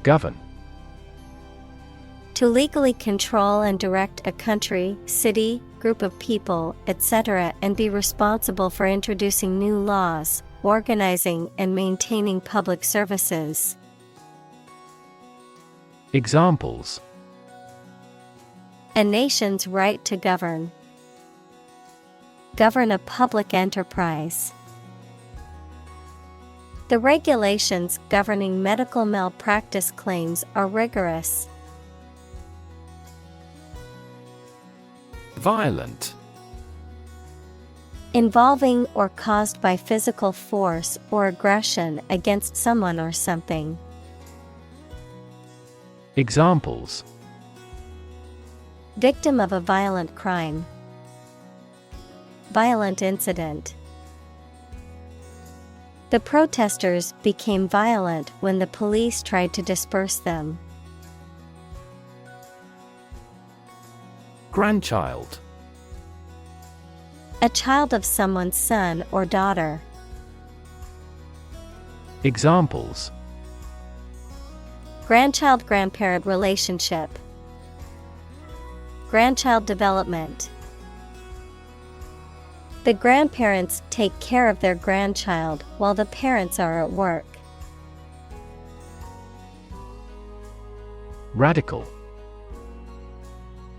Speaker 2: Govern.
Speaker 1: To legally control and direct a country, city, group of people, etc., and be responsible for introducing new laws, organizing and maintaining public services.
Speaker 2: Examples:
Speaker 1: a nation's right to govern. Govern a public enterprise. The regulations governing medical malpractice claims are rigorous.
Speaker 2: Violent.
Speaker 1: Involving or caused by physical force or aggression against someone or something.
Speaker 2: Examples:
Speaker 1: victim of a violent crime. Violent incident. The protesters became violent when the police tried to disperse them.
Speaker 2: Grandchild.
Speaker 1: A child of someone's son or daughter.
Speaker 2: Examples:
Speaker 1: grandchild-grandparent relationship. Grandchild development. The grandparents take care of their grandchild while the parents are at work.
Speaker 2: Radical.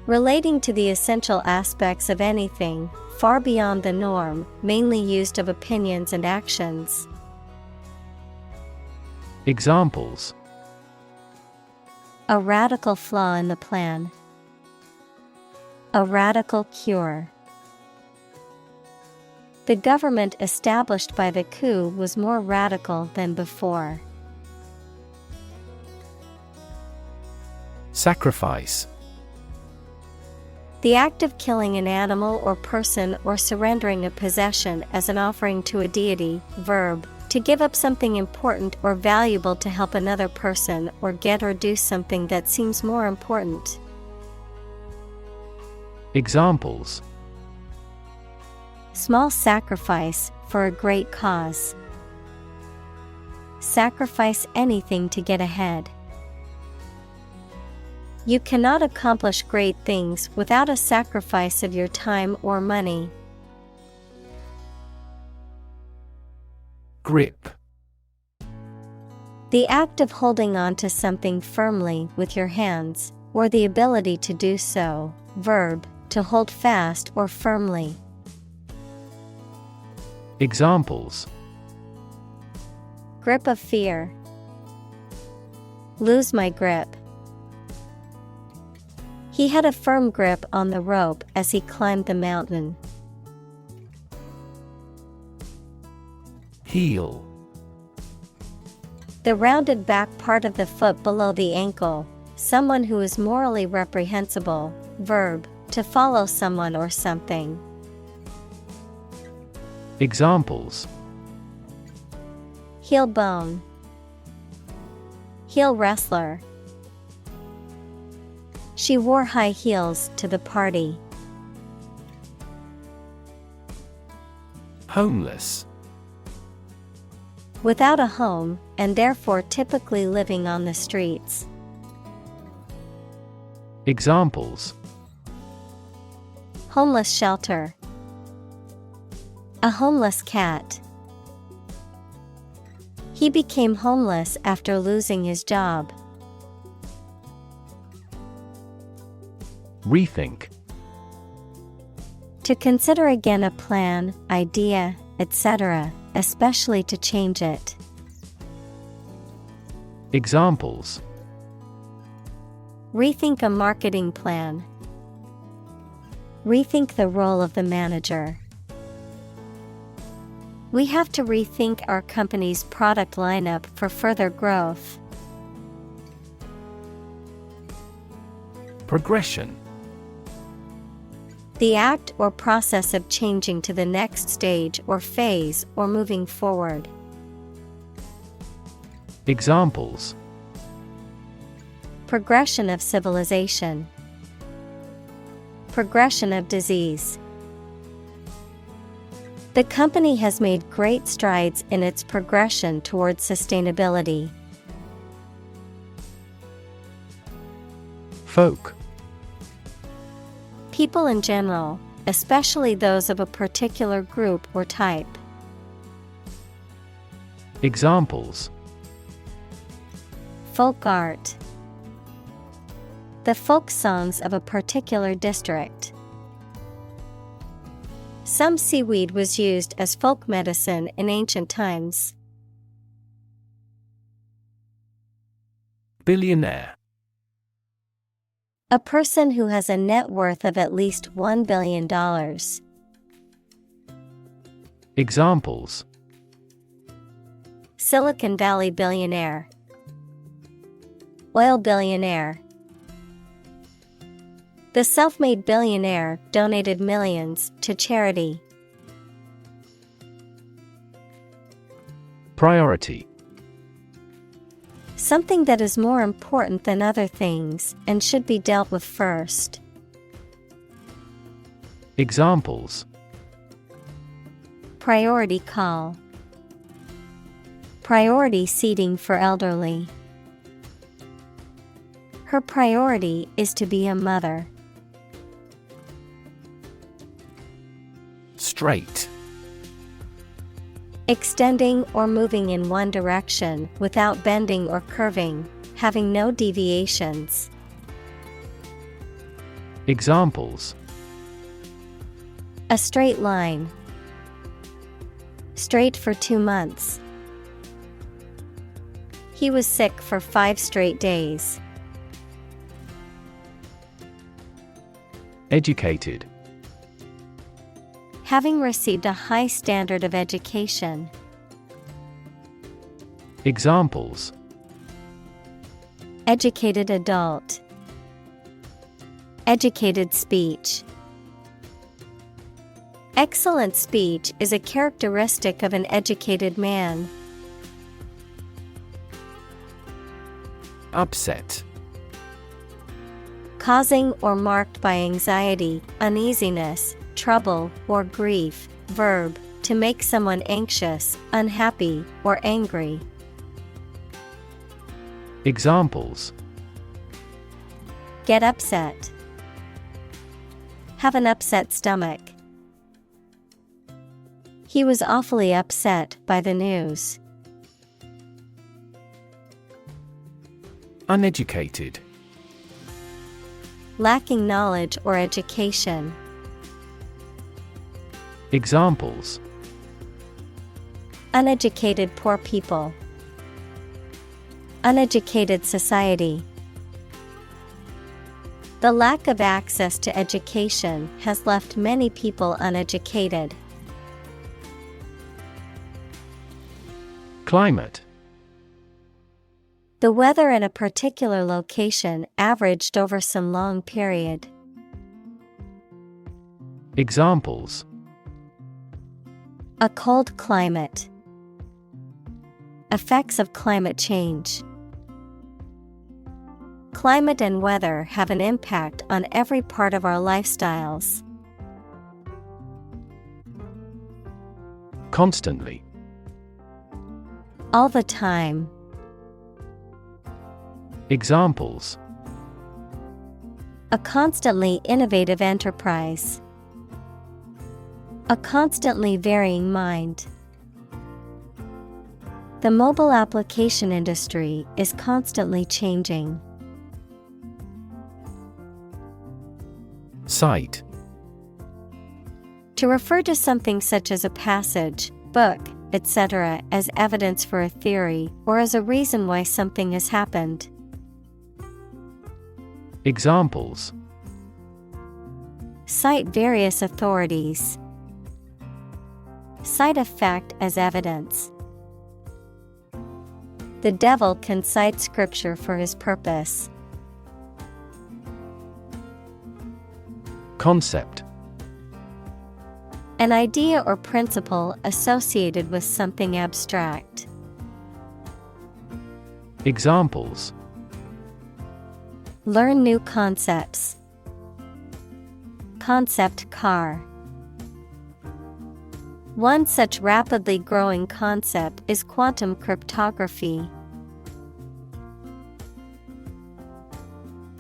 Speaker 1: Relating to the essential aspects of anything, far beyond the norm, mainly used of opinions and actions.
Speaker 2: Examples:
Speaker 1: a radical flaw in the plan. A radical cure. The government established by the coup was more radical than before.
Speaker 2: Sacrifice.
Speaker 1: The act of killing an animal or person or surrendering a possession as an offering to a deity. Verb, to give up something important or valuable to help another person or get or do something that seems more important.
Speaker 2: Examples:
Speaker 1: small sacrifice for a great cause. Sacrifice anything to get ahead. You cannot accomplish great things without a sacrifice of your time or money.
Speaker 2: Grip.
Speaker 1: The act of holding on to something firmly with your hands, or the ability to do so. Verb, to hold fast or firmly.
Speaker 2: Examples:
Speaker 1: grip of fear. Lose my grip. He had a firm grip on the rope as he climbed the mountain.
Speaker 2: Heel.
Speaker 1: The rounded back part of the foot below the ankle. Someone who is morally reprehensible. Verb, to follow someone or something.
Speaker 2: Examples:
Speaker 1: heel bone. Heel wrestler. She wore high heels to the party.
Speaker 2: Homeless.
Speaker 1: Without a home, and therefore typically living on the streets.
Speaker 2: Examples:
Speaker 1: homeless shelter. A homeless cat. He became homeless after losing his job.
Speaker 2: Rethink.
Speaker 1: To consider again a plan, idea, etc., especially to change it.
Speaker 2: Examples:
Speaker 1: rethink a marketing plan. Rethink the role of the manager. We have to rethink our company's product lineup for further growth.
Speaker 2: Progression.
Speaker 1: The act or process of changing to the next stage or phase or moving forward.
Speaker 2: Examples:
Speaker 1: progression of civilization. Progression of disease. The company has made great strides in its progression towards sustainability.
Speaker 2: Folk.
Speaker 1: People in general, especially those of a particular group or type.
Speaker 2: Examples:
Speaker 1: folk art. The folk songs of a particular district. Some seaweed was used as folk medicine in ancient times.
Speaker 2: Billionaire.
Speaker 1: A person who has a net worth of at least $1 billion.
Speaker 2: Examples:
Speaker 1: Silicon Valley billionaire. Oil billionaire. The self-made billionaire donated millions to charity.
Speaker 2: Priority.
Speaker 1: Something that is more important than other things and should be dealt with first.
Speaker 2: Examples:
Speaker 1: priority call. Priority seating for elderly. Her priority is to be a mother.
Speaker 2: Straight.
Speaker 1: Extending or moving in one direction without bending or curving, having no deviations.
Speaker 2: Examples:
Speaker 1: a straight line. Straight for 2 months. He was sick for 5 straight days.
Speaker 2: Educated.
Speaker 1: Having received a high standard of education.
Speaker 2: Examples:
Speaker 1: Educated adult. Educated speech. Excellent speech is a characteristic of an educated man.
Speaker 2: Upset.
Speaker 1: Causing or marked by anxiety, uneasiness, trouble, or grief. Verb, to make someone anxious, unhappy, or angry.
Speaker 2: Examples:
Speaker 1: Get upset. Have an upset stomach. He was awfully upset by the news.
Speaker 2: Uneducated.
Speaker 1: Lacking knowledge or education.
Speaker 2: Examples:
Speaker 1: Uneducated poor people. Uneducated society. The lack of access to education has left many people uneducated.
Speaker 2: Climate.
Speaker 1: The weather in a particular location averaged over some long period.
Speaker 2: Examples:
Speaker 1: A cold climate. Effects of climate change. Climate and weather have an impact on every part of our lifestyles.
Speaker 2: Constantly.
Speaker 1: All the time.
Speaker 2: Examples:
Speaker 1: A constantly innovative enterprise. A constantly varying mind. The mobile application industry is constantly changing.
Speaker 2: Cite.
Speaker 1: To refer to something such as a passage, book, etc., as evidence for a theory, or as a reason why something has happened.
Speaker 2: Examples:
Speaker 1: Cite various authorities. Cite a fact as evidence. The devil can cite scripture for his purpose.
Speaker 2: Concept.
Speaker 1: An idea or principle associated with something abstract.
Speaker 2: Examples:
Speaker 1: Learn new concepts. Concept car. One such rapidly growing concept is quantum cryptography.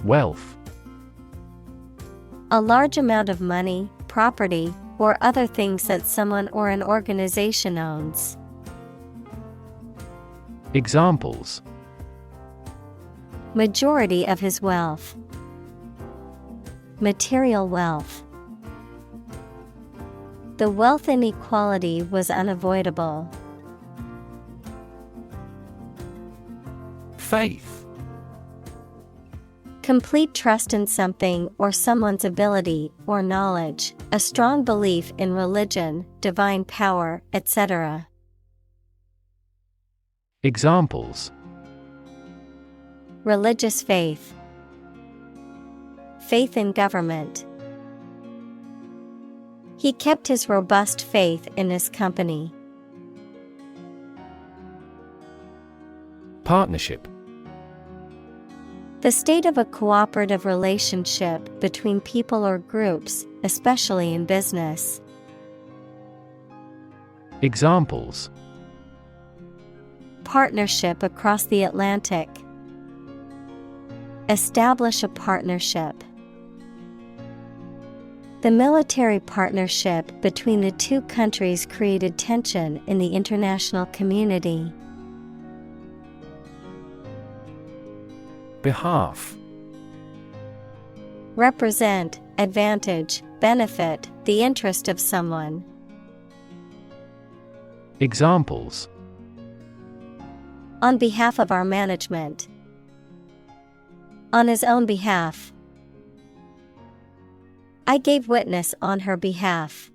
Speaker 2: Wealth.
Speaker 1: A large amount of money, property, or other things that someone or an organization owns.
Speaker 2: Examples:
Speaker 1: Majority of his wealth. Material wealth. The wealth inequality was unavoidable.
Speaker 2: Faith.
Speaker 1: Complete trust in something or someone's ability or knowledge, a strong belief in religion, divine power, etc.
Speaker 2: Examples:
Speaker 1: Religious faith. Faith in government. He kept his robust faith in his company.
Speaker 2: Partnership.
Speaker 1: The state of a cooperative relationship between people or groups, especially in business.
Speaker 2: Examples:
Speaker 1: Partnership across the Atlantic. Establish a partnership. The military partnership between the two countries created tension in the international community.
Speaker 2: Behalf.
Speaker 1: Represent, advantage, benefit, the interest of someone.
Speaker 2: Examples:
Speaker 1: On behalf of our management. On his own behalf. I gave witness on her behalf.